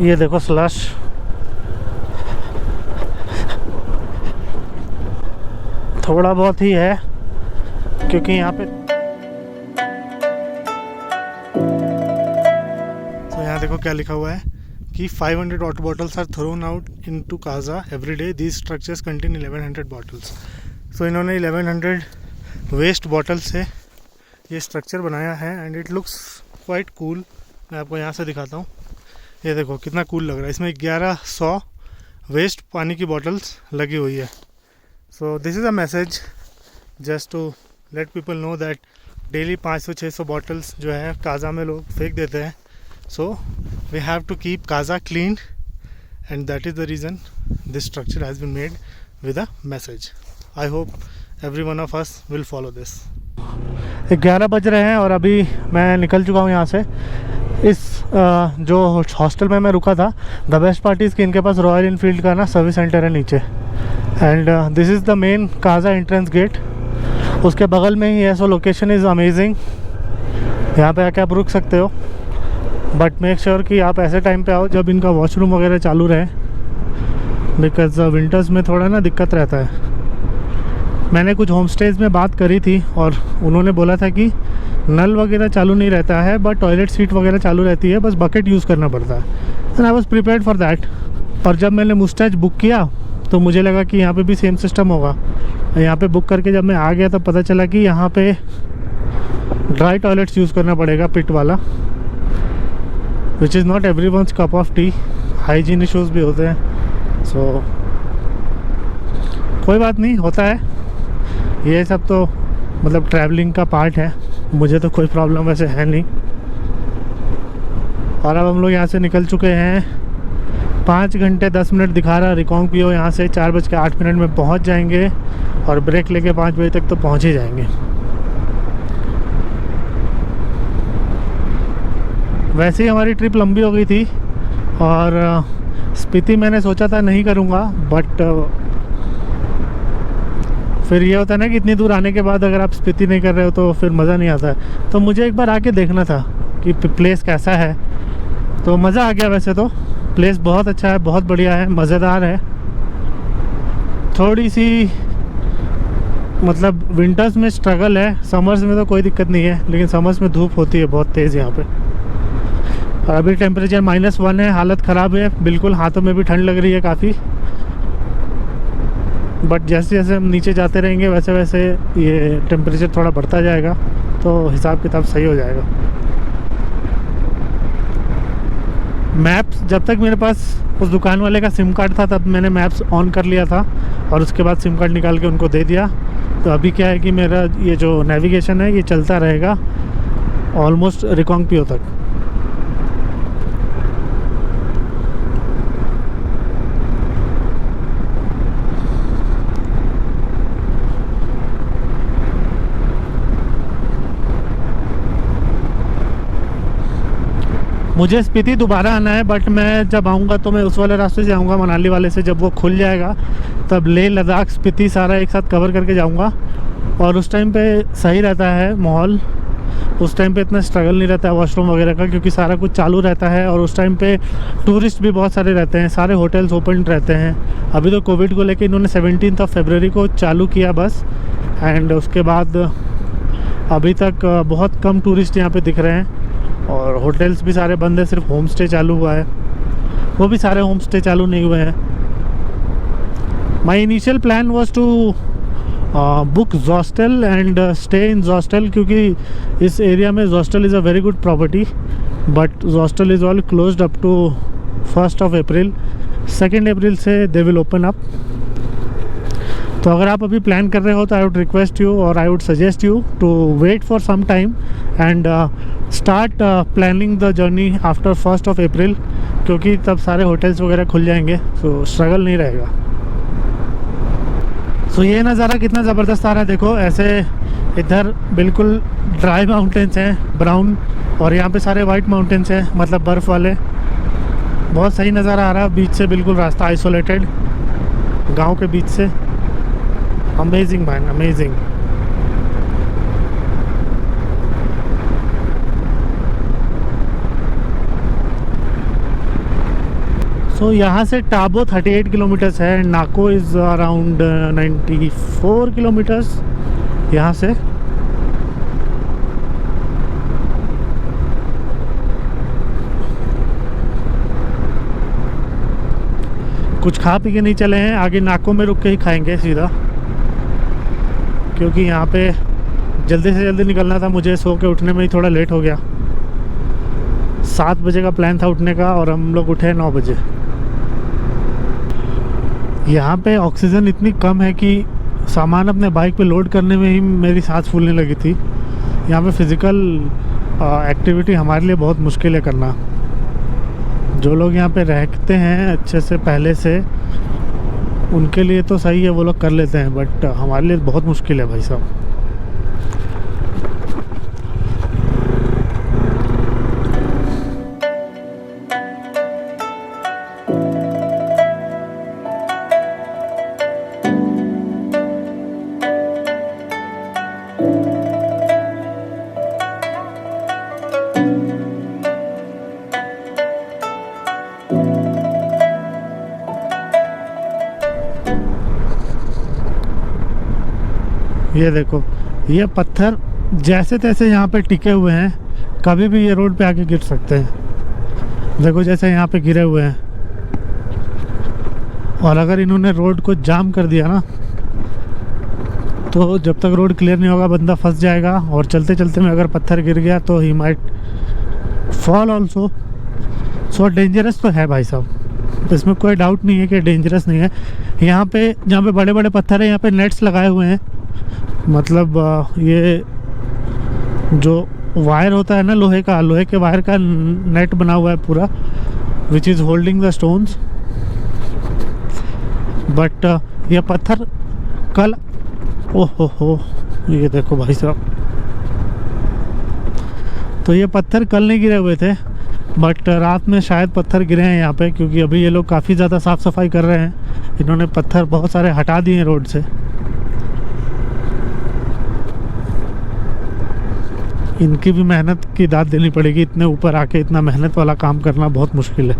ये देखो स्लश, थोड़ा बहुत ही है क्योंकि यहाँ पे तो यहाँ देखो क्या लिखा हुआ है कि 500 water bottles are thrown out into Kaza every day, these structures contain 1100 bottles. तो इन्होंने 1100 वेस्ट बॉटल से ये स्ट्रक्चर बनाया है and it looks quite cool. मैं आपको यहाँ से दिखाता हूँ, ये देखो कितना कूल लग रहा है। इसमें 1100 वेस्ट पानी की बॉटल्स लगी हुई है। So this is a message just to let people know that daily 500-600 bottles जो है काजा में लोग फेंक देते हैं। So we have to keep Kaza clean and that is the reason this structure has been made with a message. I hope every one of us will follow this. 11 बज रहे हैं और अभी मैं निकल चुका हूँ यहाँ से। इस जो हॉस्टल में मैं रुका था, द बेस्ट पार्ट इज़ कि इनके पास रॉयल इनफील्ड का ना सर्विस सेंटर है नीचे, and this is the main Kaza entrance gate. उसके बगल में ही है। So location is amazing. यहाँ पे आके आप रुक सकते हो, बट मेक श्योर कि आप ऐसे टाइम पे आओ जब इनका वॉशरूम वगैरह चालू रहे, बिकॉज विंटर्स में थोड़ा ना दिक्कत रहता है। मैंने कुछ होम स्टेज में बात करी थी और उन्होंने बोला था कि नल वगैरह चालू नहीं रहता है, बट टॉयलेट सीट वगैरह चालू रहती है, बस बकेट यूज़ करना पड़ता है। And I was prepared for that. और जब मैंने मुस्टैच बुक किया तो मुझे लगा कि यहाँ पे भी सेम सिस्टम होगा। यहाँ पे बुक करके जब मैं आ गया तब पता चला कि यहाँ पे ड्राई टॉयलेट्स यूज़ करना पड़ेगा, पिट वाला, which is not every one's cup of tea. Hygiene issues भी होते हैं। सो कोई बात नहीं, होता है ये सब, तो मतलब ट्रैवलिंग का पार्ट है। मुझे तो कोई प्रॉब्लम वैसे है नहीं। और अब हम लोग यहाँ से निकल चुके हैं। 5 घंटे 10 मिनट दिखा रहा रिकांगपियो। यहाँ से 4:08 में पहुँच जाएंगे और ब्रेक लेके 5 बजे तक तो पहुँच ही जाएंगे। वैसे ही हमारी ट्रिप लंबी हो गई थी और स्पीति मैंने सोचा था नहीं करूँगा, बट फिर ये होता है ना कि इतनी दूर आने के बाद अगर आप स्पीति नहीं कर रहे हो तो फिर मज़ा नहीं आता है। तो मुझे एक बार आके देखना था कि प्लेस कैसा है, तो मज़ा आ गया। वैसे तो प्लेस बहुत अच्छा है, बहुत बढ़िया है, मज़ेदार है। थोड़ी सी मतलब विंटर्स में स्ट्रगल है, समर्स में तो कोई दिक्कत नहीं है, लेकिन समर्स में धूप होती है बहुत तेज़ यहाँ पे। और अभी टेम्परेचर -1 है, हालत ख़राब है बिल्कुल, हाथों में भी ठंड लग रही है काफ़ी। बट जैसे जैसे हम नीचे जाते रहेंगे वैसे वैसे ये टेम्परेचर थोड़ा बढ़ता जाएगा, तो हिसाब किताब सही हो जाएगा। मैप्स, जब तक मेरे पास उस दुकान वाले का सिम कार्ड था तब मैंने मैप्स ऑन कर लिया था और उसके बाद सिम कार्ड निकाल के उनको दे दिया। तो अभी क्या है कि मेरा ये जो नेविगेशन है ये चलता रहेगा ऑलमोस्ट रिकांगपियो तक। मुझे स्पीति दोबारा आना है, बट मैं जब आऊँगा तो मैं उस वाले रास्ते से आऊँगा, मनाली वाले से। जब वो खुल जाएगा तब लेह लद्दाख स्पीति सारा एक साथ कवर करके जाऊँगा। और उस टाइम पे सही रहता है माहौल, उस टाइम पे इतना स्ट्रगल नहीं रहता है वॉशरूम वगैरह का, क्योंकि सारा कुछ चालू रहता है। और उस टाइम पे टूरिस्ट भी बहुत सारे रहते हैं, सारे होटल्स ओपन रहते हैं। अभी तो कोविड को लेकर इन्होंने 17 फरवरी को चालू किया बस, एंड उसके बाद अभी तक बहुत कम टूरिस्ट यहाँ पे दिख रहे हैं। और होटल्स भी सारे बंद है, सिर्फ होम स्टे चालू हुआ है, वो भी सारे होम स्टे चालू नहीं हुए हैं। My initial plan was to book Zostel and stay in Zostel, क्योंकि इस एरिया में Zostel is a very good property, but Zostel is all closed up to 1 April. 2 April से दे विल ओपन अप। तो अगर आप अभी प्लान कर रहे हो तो आई वुड रिक्वेस्ट यू और I would suggest you to wait for some time and start planning the journey after 1 April, क्योंकि तब सारे होटल्स वगैरह खुल जाएंगे, तो स्ट्रगल नहीं रहेगा। सो ये नज़ारा कितना ज़बरदस्त आ रहा है, देखो ऐसे इधर बिल्कुल ड्राई माउंटेन्स हैं ब्राउन, और यहाँ पे सारे वाइट माउंटेन्स हैं, मतलब बर्फ़ वाले। बहुत सही नज़ारा आ रहा है बीच से, बिल्कुल रास्ता आइसोलेटेड गांव के बीच से। Amazing man, amazing. सो यहाँ से टाबो 38 किलोमीटर्स है, नाको इज़ अराउंड 94 किलोमीटर्स यहाँ से। कुछ खा पी के नहीं चले हैं, आगे नाको में रुक के ही खाएंगे सीधा, क्योंकि यहाँ पे जल्दी से जल्दी निकलना था मुझे। सो के उठने में ही थोड़ा लेट हो गया। 7 बजे का प्लान था उठने का और हम लोग उठे 9 बजे। यहाँ पे ऑक्सीजन इतनी कम है कि सामान अपने बाइक पे लोड करने में ही मेरी सांस फूलने लगी थी। यहाँ पे फिज़िकल एक्टिविटी हमारे लिए बहुत मुश्किल है करना। जो लोग यहाँ पे रहते हैं अच्छे से पहले से, उनके लिए तो सही है, वो लोग कर लेते हैं, बट हमारे लिए बहुत मुश्किल है भाई साहब। ये देखो, ये पत्थर जैसे तैसे यहाँ पे टिके हुए हैं, कभी भी ये रोड पे आके गिर सकते हैं। देखो जैसे यहाँ पे गिरे हुए हैं, और अगर इन्होंने रोड को जाम कर दिया ना, तो जब तक रोड क्लियर नहीं होगा बंदा फंस जाएगा, और चलते चलते में अगर पत्थर गिर गया तो he might fall also. So dangerous तो है भाई साहब, इसमें कोई डाउट नहीं है कि डेंजरस नहीं है। यहाँ पे जहाँ पे बड़े बड़े पत्थर हैं, यहाँ पे नेट्स लगाए हुए हैं, मतलब ये जो वायर होता है ना लोहे के वायर का नेट बना हुआ है पूरा, which is holding the stones. But ये पत्थर कल, ओहो ये देखो भाई साहब, तो ये पत्थर कल नहीं गिरे हुए थे, बट रात में शायद पत्थर गिरे हैं यहाँ पे, क्योंकि अभी ये लोग काफ़ी ज़्यादा साफ़ सफाई कर रहे हैं। इन्होंने पत्थर बहुत सारे हटा दिए हैं रोड से। इनकी भी मेहनत की दाद देनी पड़ेगी, इतने ऊपर आके इतना मेहनत वाला काम करना बहुत मुश्किल है।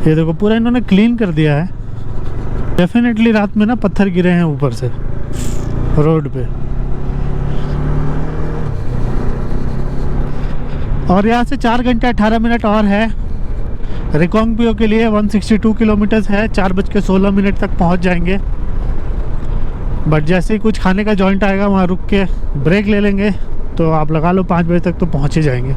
ये देखो पूरा इन्होंने क्लीन कर दिया है। डेफिनेटली रात में ना पत्थर गिरे हैं ऊपर से रोड पे। और यहाँ से 4 घंटे 18 मिनट और है रिकोंगपियो के लिए। 162 किलोमीटर्स है, 4:16 तक पहुँच जाएंगे। बट जैसे ही कुछ खाने का जॉइंट आएगा वहाँ रुक के ब्रेक ले लेंगे, तो आप लगा लो 5 बजे तक तो पहुँच ही जाएंगे।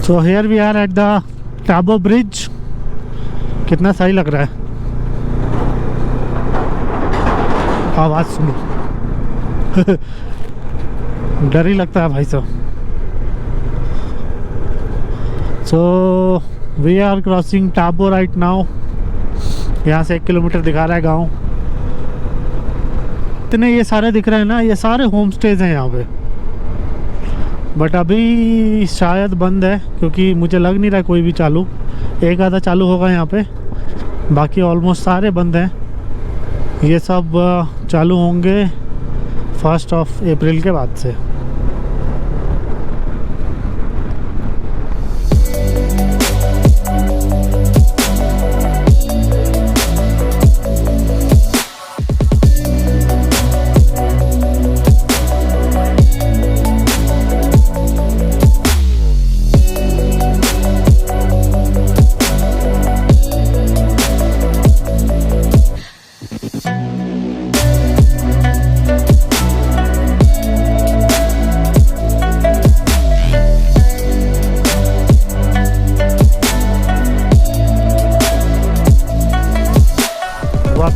So here we are at the Tabo bridge. कितना सही लग रहा है, आवाज़ सुनो। डर ही लगता है भाई साहब। So we are crossing Tabo right now. यहाँ से 1 किलोमीटर दिखा रहा है गांव। इतने ये सारे दिख रहे हैं ना, ये सारे होम स्टेज हैं यहाँ पे, बट अभी शायद बंद है, क्योंकि मुझे लग नहीं रहा कोई भी चालू। एक आधा चालू होगा यहाँ पे, बाकी ऑलमोस्ट सारे बंद हैं। ये सब चालू होंगे 1 अप्रैल के बाद से।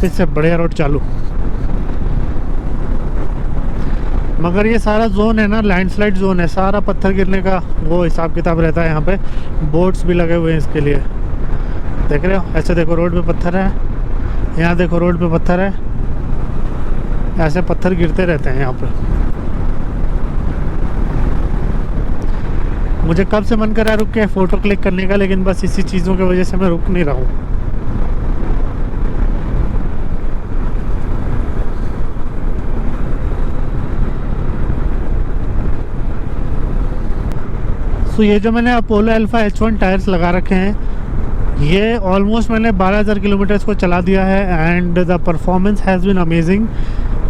वापस से बढ़िया रोड चालू। मगर ये सारा जोन है ना लैंडस्लाइड जोन है, सारा पत्थर गिरने का वो हिसाब किताब रहता है। यहाँ पे बोट्स भी लगे हुए हैं इसके लिए, देख रहे हो। ऐसे देखो रोड पे पत्थर है, यहाँ देखो रोड पे पत्थर है, ऐसे पत्थर गिरते रहते हैं यहाँ पे। मुझे कब से मन कर रहा है रुक के फ़ोटो क्लिक करने का, लेकिन बस इसी चीज़ों की वजह से मैं रुक नहीं रहा हूँ। तो ये जो मैंने अपोलो अल्फा H1 टायर्स लगा रखे हैं, ये ऑलमोस्ट मैंने 12,000 किलोमीटर्स को चला दिया है and the performance has been amazing.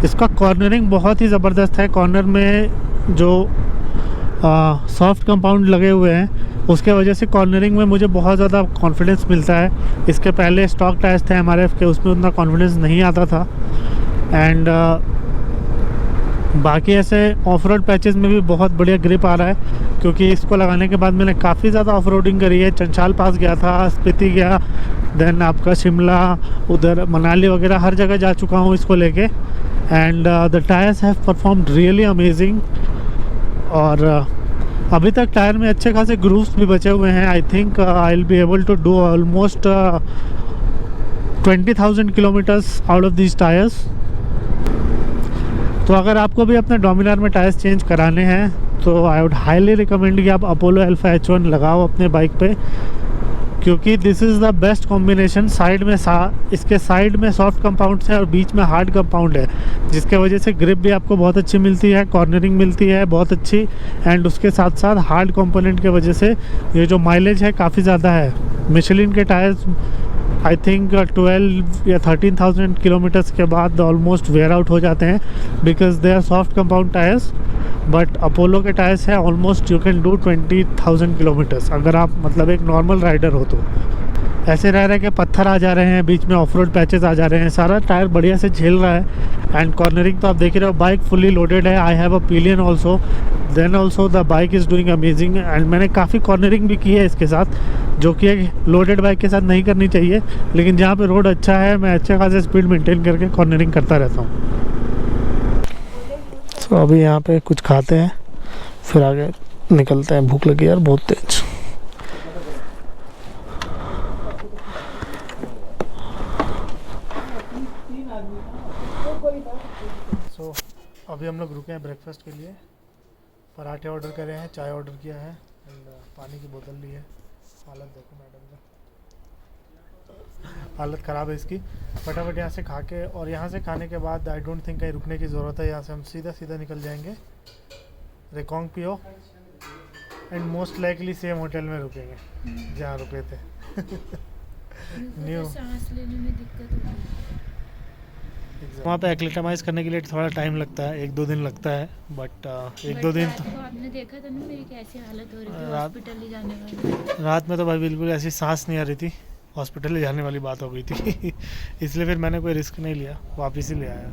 इसका कॉर्नरिंग बहुत ही ज़बरदस्त है। कॉर्नर में जो सॉफ्ट कंपाउंड लगे हुए हैं उसके वजह से कॉर्नरिंग में मुझे बहुत ज़्यादा कॉन्फिडेंस मिलता है। इसके पहले स्टॉक टायर्स थे MRF के, उसमें उतना कॉन्फिडेंस नहीं आता था। एंड बाकी ऐसे ऑफ रोड पैचेस में भी बहुत बढ़िया ग्रिप आ रहा है, क्योंकि इसको लगाने के बाद मैंने काफ़ी ज़्यादा ऑफ रोडिंग करी है। चंचल पास गया था, स्पीति गया, देन आपका शिमला, उधर मनाली वगैरह हर जगह जा चुका हूँ इसको लेके। And the tyres have performed really amazing. और अभी तक टायर में अच्छे खासे ग्रूव्स भी बचे हुए हैं। I think I will be able to do almost 20,000 kilometres out of these tyres. तो अगर आपको भी अपने डोमिनार में टायर्स चेंज कराने हैं तो आई वुड हाईली रिकमेंड कि आप अपोलो अल्फा H1 लगाओ अपने बाइक पे, क्योंकि this is the best combination. Side में इसके साइड में सॉफ्ट कंपाउंड्स हैं और बीच में हार्ड कंपाउंड है, जिसके वजह से ग्रिप भी आपको बहुत अच्छी मिलती है, कॉर्नरिंग मिलती है बहुत अच्छी। एंड उसके साथ साथ हार्ड कंपोनेंट के वजह से ये जो माइलेज है काफ़ी ज़्यादा है। मिशेलिन के टायर्स आई थिंक 12 या 13,000 किलोमीटर्स के बाद ऑलमोस्ट वेयर आउट हो जाते हैं, because they are soft compound tyres. But Apollo के टायर्स है almost you can do 20,000 kilometres, अगर आप मतलब एक नॉर्मल राइडर हो तो। ऐसे रह रहे कि पत्थर आ जा रहे हैं, बीच में ऑफ रोड पैचेस आ जा रहे हैं, सारा टायर बढ़िया से झेल रहा है। एंड कॉर्नरिंग तो आप देख रहे हो, बाइक फुली लोडेड है। I have a pillion also, then also the bike is doing amazing. And मैंने काफ़ी कॉर्नरिंग भी की है इसके साथ, जो कि एक लोडेड बाइक के साथ नहीं करनी चाहिए, लेकिन जहाँ पे रोड अच्छा है मैं अच्छे खासे स्पीड मेंटेन करके कॉर्नरिंग करता रहता हूँ। तो अभी यहाँ पे कुछ खाते हैं, फिर आगे निकलते हैं। भूख लगी यार बहुत तेज। सो अभी हम लोग रुके हैं ब्रेकफास्ट के लिए। पराठे ऑर्डर करे हैं, चाय ऑर्डर किया है एंड पानी की बोतल ली है। हालत देखो मैडम का, हालत ख़राब है इसकी। फटाफट यहाँ से खा के, और यहाँ से खाने के बाद आई डोंट थिंक कहीं रुकने की ज़रूरत है। यहाँ से हम सीधा सीधा निकल जाएंगे रेकोंग पियो and most likely same hotel में रुकेंगे जहाँ रुके थे। न्यू सांस लेने में दिक्कत होती है। वहाँ पे एक्लेटामाइज़ करने के लिए थोड़ा टाइम लगता है, 1-2 दिन लगता है। बट 1-2 दिन तो आपने देखा था ना मेरी कैसी हालत हो रही थी रात- हॉस्पिटल ले जाने वाली। रात में तो भाई बिल्कुल ऐसी सांस नहीं आ रही थी, हॉस्पिटल ले जाने वाली बात हो गई थी। इसलिए फिर मैंने कोई रिस्क नहीं लिया, वापस ही ले आया।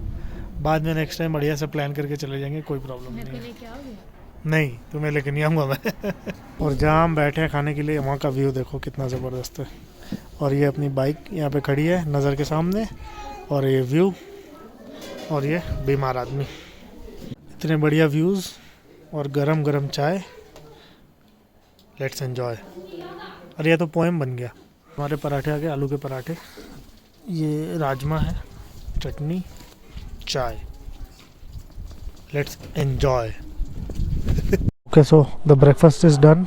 बाद में नेक्स्ट टाइम बढ़िया से प्लान करके चले जाएंगे, कोई प्रॉब्लम मेरे नहीं को है। लेके आओगे? नहीं, तुम्हें लेके नहीं आऊँगा मैं। और जहाँ हम बैठे हैं खाने के लिए, वहाँ का व्यू देखो कितना ज़बरदस्त है। और ये अपनी बाइक यहाँ पे खड़ी है नज़र के सामने, और ये व्यू, और ये बीमार आदमी। इतने बढ़िया व्यूज़ और गरम गरम चाय, लेट्स एन्जॉय। और ये तो पोएम बन गया। हमारे पराठे आ गए, आलू के पराठे, ये राजमा है, चटनी, चाय, let's enjoy. Okay, so the breakfast is done.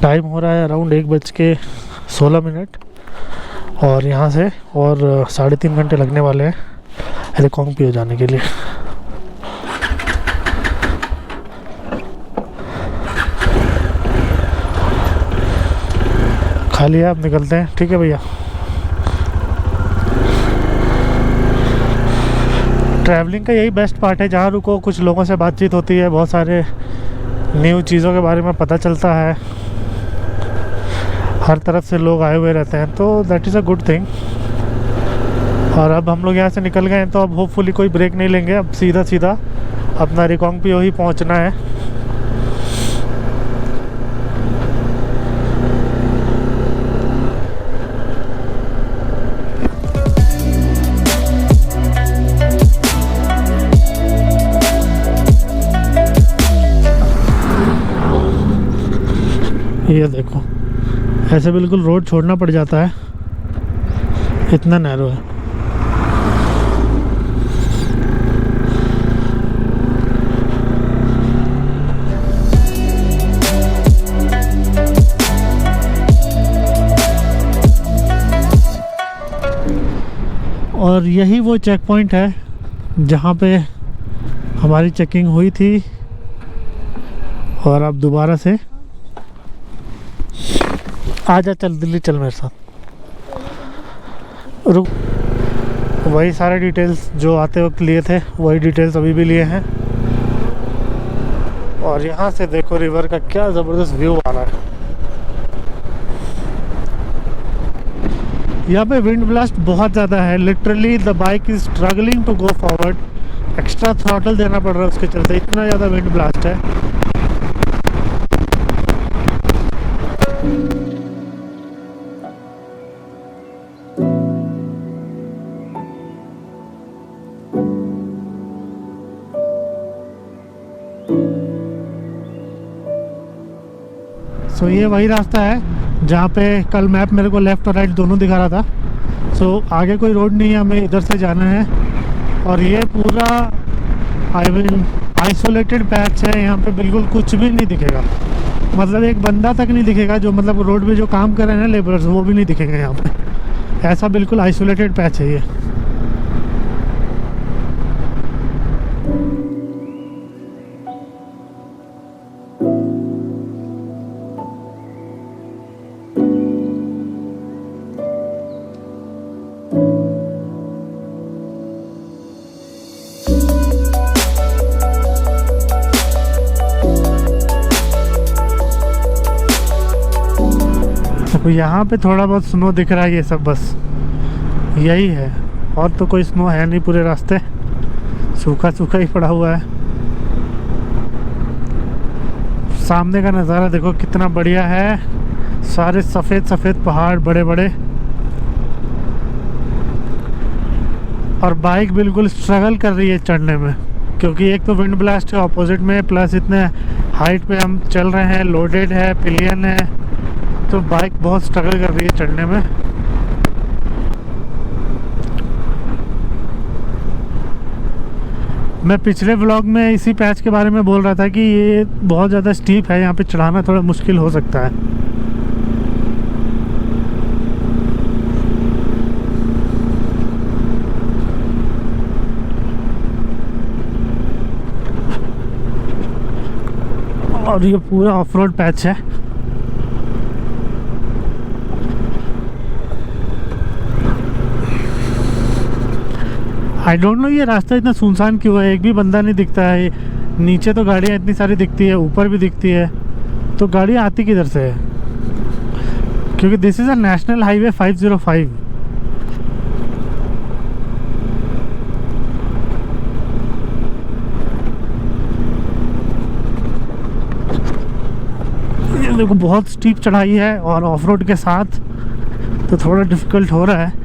Time हो रहा है अराउंड 1:16, और यहाँ से और 3.5 घंटे लगने वाले हैं रेकोंग पियो जाने के लिए। खा लिया, अब निकलते हैं। ठीक है भैया। ट्रैवलिंग का यही बेस्ट पार्ट है, जहाँ रुको कुछ लोगों से बातचीत होती है, बहुत सारे न्यू चीज़ों के बारे में पता चलता है, हर तरफ से लोग आए हुए रहते हैं, तो that is a good thing. और अब हम लोग यहाँ से निकल गए हैं, तो अब होपफुली कोई ब्रेक नहीं लेंगे, अब सीधा सीधा अपना रेकोंग पियो ही पहुँचना है। ये देखो, ऐसे बिल्कुल रोड छोड़ना पड़ जाता है, इतना नैरो है। और यही वो चेक पॉइंट है जहाँ पे हमारी चेकिंग हुई थी। और अब दोबारा से आजा, चल दिल्ली चल मेरे साथ, रुक। वही सारे डिटेल्स जो आते वक्त लिए थे, वही डिटेल्स अभी भी लिए हैं। और यहाँ से देखो रिवर का क्या ज़बरदस्त व्यू आ रहा है। यहाँ पे विंड ब्लास्ट बहुत ज़्यादा है, literally the bike is struggling to go forward. Extra throttle देना पड़ रहा है उसके चलते, इतना ज़्यादा विंड ब्लास्ट है। सो ये वही रास्ता है जहाँ पे कल मैप मेरे को लेफ़्ट और राइट दोनों दिखा रहा था। सो आगे कोई रोड नहीं है, हमें इधर से जाना है। और ये पूरा आइसोलेटेड पैच है, यहाँ पे बिल्कुल कुछ भी नहीं दिखेगा, मतलब एक बंदा तक नहीं दिखेगा, जो मतलब रोड पे जो काम कर रहे हैं ना लेबरर्स, वो भी नहीं दिखेंगे यहाँ पे। ऐसा बिल्कुल आइसोलेटेड पैच है ये। तो यहाँ पे थोड़ा बहुत स्नो दिख रहा है, ये सब बस यही है, और तो कोई स्नो है नहीं। पूरे रास्ते सूखा सूखा ही पड़ा हुआ है। सामने का नज़ारा देखो कितना बढ़िया है, सारे सफ़ेद सफ़ेद पहाड़ बड़े बड़े। और बाइक बिल्कुल स्ट्रगल कर रही है चढ़ने में, क्योंकि एक तो विंड ब्लास्ट है ऑपोजिट में, प्लस इतने हाइट पे हम चल रहे हैं, लोडेड है, पिलियन है, तो बाइक बहुत स्ट्रगल कर रही है चढ़ने में। मैं पिछले व्लॉग में इसी पैच के बारे में बोल रहा था कि ये बहुत ज़्यादा स्टीप है, यहाँ पे चढ़ाना थोड़ा मुश्किल हो सकता है। और ये पूरा ऑफ रोड पैच है। आई डोंट नो ये रास्ता इतना सुनसान क्यों है, एक भी बंदा नहीं दिखता है। नीचे तो गाड़ियाँ इतनी सारी दिखती है, ऊपर भी दिखती है, तो गाड़ी आती किधर से है? क्योंकि this is a national highway 505। ये देखो बहुत स्टीप चढ़ाई है और ऑफ रोड के साथ, तो थोड़ा डिफ़िकल्ट हो रहा है।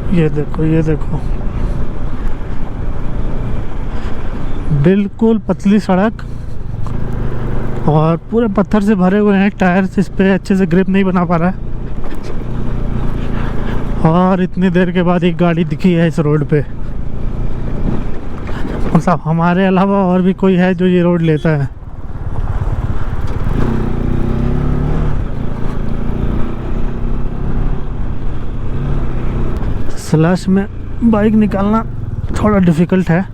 ये देखो, ये देखो, बिल्कुल पतली सड़क और पूरे पत्थर से भरे हुए हैं टायर्स, इस पे अच्छे से ग्रिप नहीं बना पा रहा है। और इतनी देर के बाद एक गाड़ी दिखी है इस रोड पे, मतलब हमारे अलावा और भी कोई है जो ये रोड लेता है। स्लश में बाइक निकालना थोड़ा डिफ़िकल्ट है,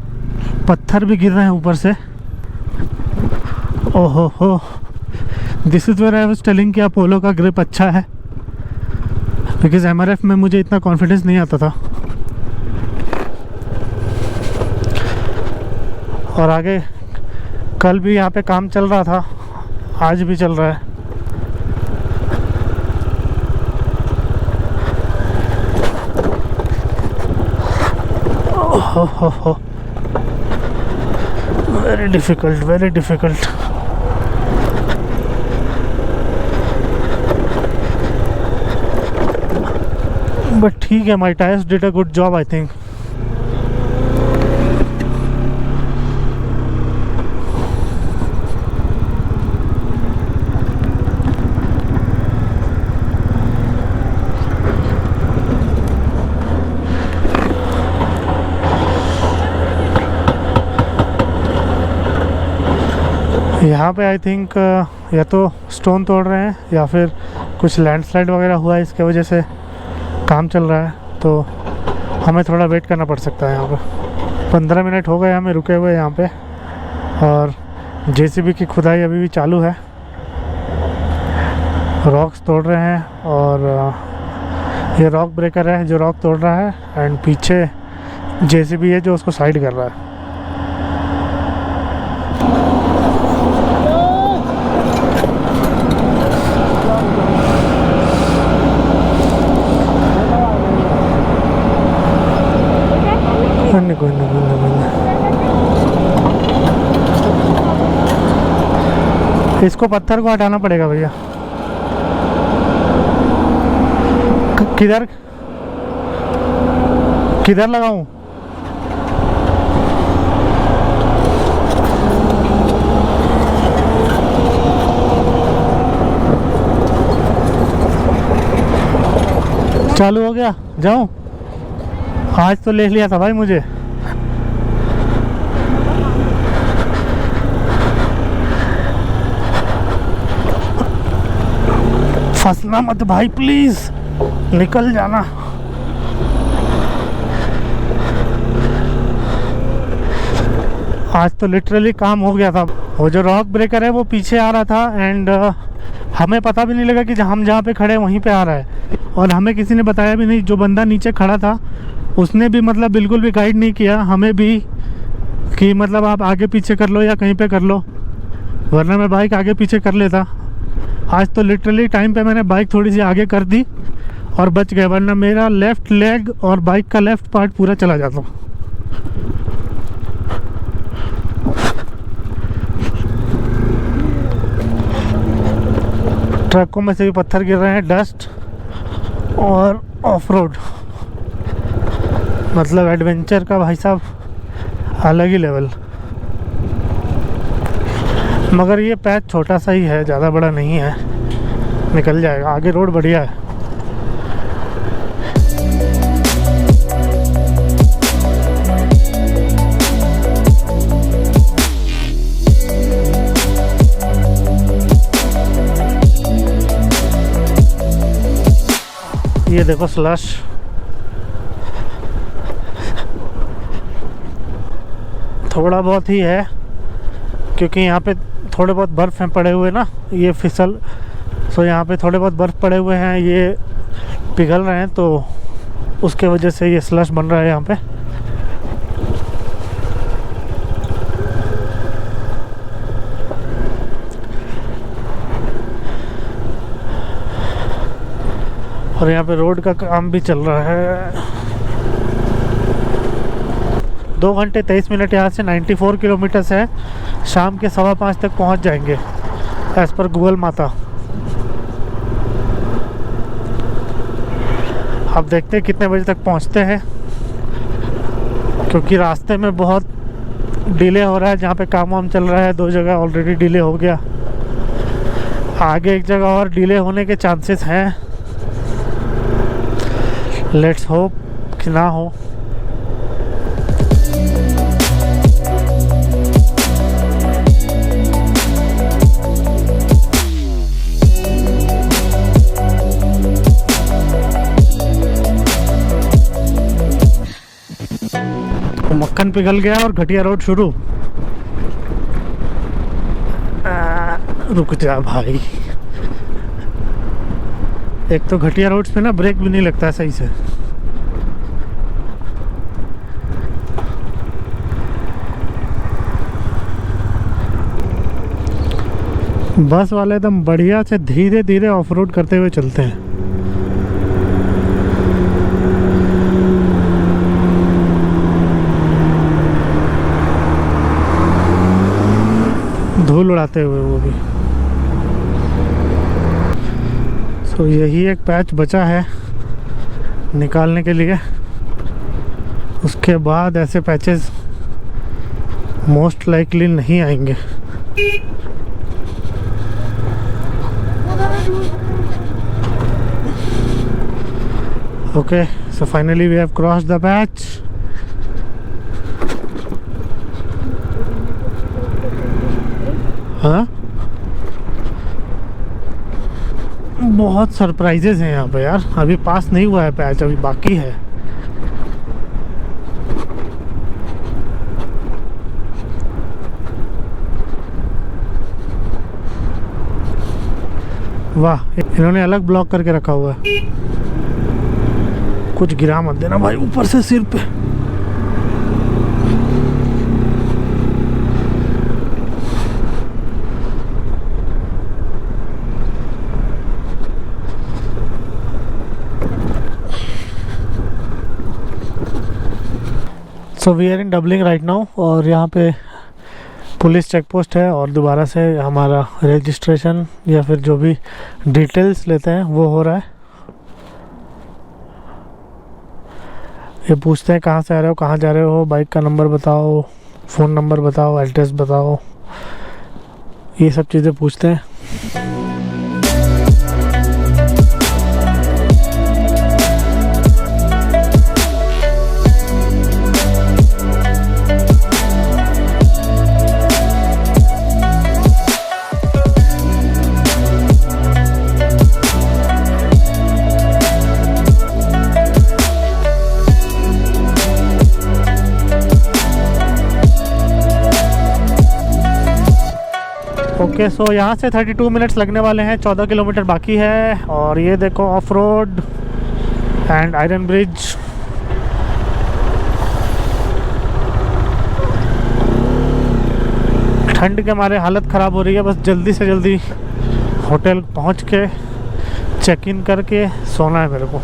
पत्थर भी गिर रहे हैं ऊपर से। ओहो हो, this is where I was telling कि अपोलो का ग्रिप अच्छा है, बिकॉज MRF में मुझे इतना कॉन्फिडेंस नहीं आता था। और आगे कल भी यहाँ पे काम चल रहा था, आज भी चल रहा है। हो very difficult, very difficult. But ठीक है, my tyres did a good job I think. यहाँ पे आई थिंक या तो स्टोन तोड़ रहे हैं या फिर कुछ लैंडस्लाइड वगैरह हुआ है, इसके वजह से काम चल रहा है। तो हमें थोड़ा वेट करना पड़ सकता है यहाँ पे। 15 मिनट हो गए हमें रुके हुए यहाँ पे, और JCB की खुदाई अभी भी चालू है। रॉक्स तोड़ रहे हैं, और ये रॉक ब्रेकर है जो रॉक तोड़ रहा है, एंड पीछे JCB है जो उसको साइड कर रहा है। कोई नहीं। इसको पत्थर को हटाना पड़ेगा भैया। किधर किधर लगाऊं? चालू हो गया, जाऊं? आज तो ले लिया था भाई मुझे। फंसना मत भाई प्लीज, निकल जाना। आज तो लिटरली काम हो गया था। वो जो रॉक ब्रेकर है वो पीछे आ रहा था, एंड हमें पता भी नहीं लगा कि हम जहाँ पे खड़े वहीं पे आ रहा है। और हमें किसी ने बताया भी नहीं। जो बंदा नीचे खड़ा था उसने भी मतलब बिल्कुल भी गाइड नहीं किया हमें भी कि मतलब आप आगे पीछे कर लो या कहीं पे कर लो, वरना मैं बाइक आगे पीछे कर लेता। आज तो लिटरली टाइम पे मैंने बाइक थोड़ी सी आगे कर दी और बच गए, वरना मेरा लेफ़्ट लेग और बाइक का लेफ़्ट पार्ट पूरा चला जाता। ट्रकों में से भी पत्थर गिर रहे हैं, डस्ट और ऑफ रोड, मतलब एडवेंचर का भाई साहब अलग ही लेवल। मगर ये पैच छोटा सा ही है, ज़्यादा बड़ा नहीं है, निकल जाएगा। आगे रोड बढ़िया है। ये देखो स्लश, थोड़ा बहुत ही है क्योंकि यहाँ पे थोड़े बहुत बर्फ़ हैं पड़े हुए ना, ये फिसल। सो यहाँ पे थोड़े बहुत बर्फ़ पड़े हुए हैं, ये पिघल रहे हैं, तो उसके वजह से ये स्लश बन रहा है यहाँ पे। और यहाँ पे रोड का काम भी चल रहा है। 2 घंटे 23 मिनट यहाँ से 94 किलोमीटर्स है। शाम के 5:15 तक पहुँच जाएंगे एज़ पर गूगल माता। अब देखते हैं कितने बजे तक पहुँचते हैं, क्योंकि रास्ते में बहुत डिले हो रहा है। जहाँ पे काम वाम चल रहा है 2 जगह ऑलरेडी डिले हो गया, आगे एक जगह और डिले होने के चांसेस हैं। लेट्स होप कि ना हो। तो मक्खन पिघल गया और घटिया रोड शुरू। रुक जा भाई, एक तो घटिया रोड्स पे ना ब्रेक भी नहीं लगता है सही से। बस वाले एकदम बढ़िया से धीरे धीरे ऑफ रोड करते हुए चलते हैं। धूल उड़ाते हुए वो भी। सो यही एक पैच बचा है निकालने के लिए। उसके बाद ऐसे पैचेस मोस्ट लाइकली नहीं आएंगे। Okay, so finally we have crossed the patch. हाँ, बहुत सरप्राइजेस हैं यहाँ पे यार। अभी पास नहीं हुआ है पैच, अभी बाकी है। वाह, इन्होंने अलग ब्लॉक करके रखा हुआ है। कुछ गिरा मत देना भाई ऊपर से सिर पे। So we are in Dabling right now और यहाँ पे पुलिस चेक पोस्ट है और दोबारा से हमारा रजिस्ट्रेशन या फिर जो भी डिटेल्स लेते हैं वो हो रहा है। ये पूछते हैं कहाँ से आ रहे हो, कहाँ जा रहे हो, बाइक का नंबर बताओ, फ़ोन नंबर बताओ, एड्रेस बताओ, ये सब चीज़ें पूछते हैं। ओके, सो यहाँ से 32 मिनट्स लगने वाले हैं। 14 किलोमीटर बाकी है। और ये देखो of road and iron bridge. ठंड के मारे हालत ख़राब हो रही है। बस जल्दी से जल्दी होटल पहुँच के चेक इन करके सोना है मेरे को।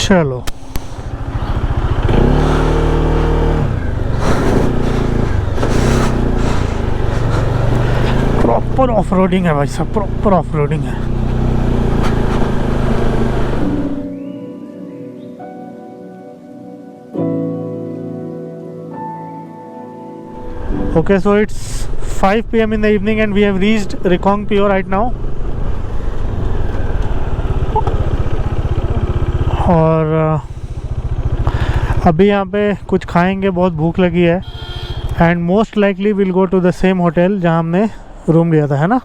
चलो प्रॉपर ऑफ रोडिंग है भाई साहब, प्रॉपर ऑफ रोडिंग है। Okay, so it's 5 PM in the evening and we have reached Rekongpyo right now. और अभी यहाँ पे कुछ खाएंगे, बहुत भूख लगी है। And most likely will go to the same hotel जहाँ हमने रूम लिया था, है ना?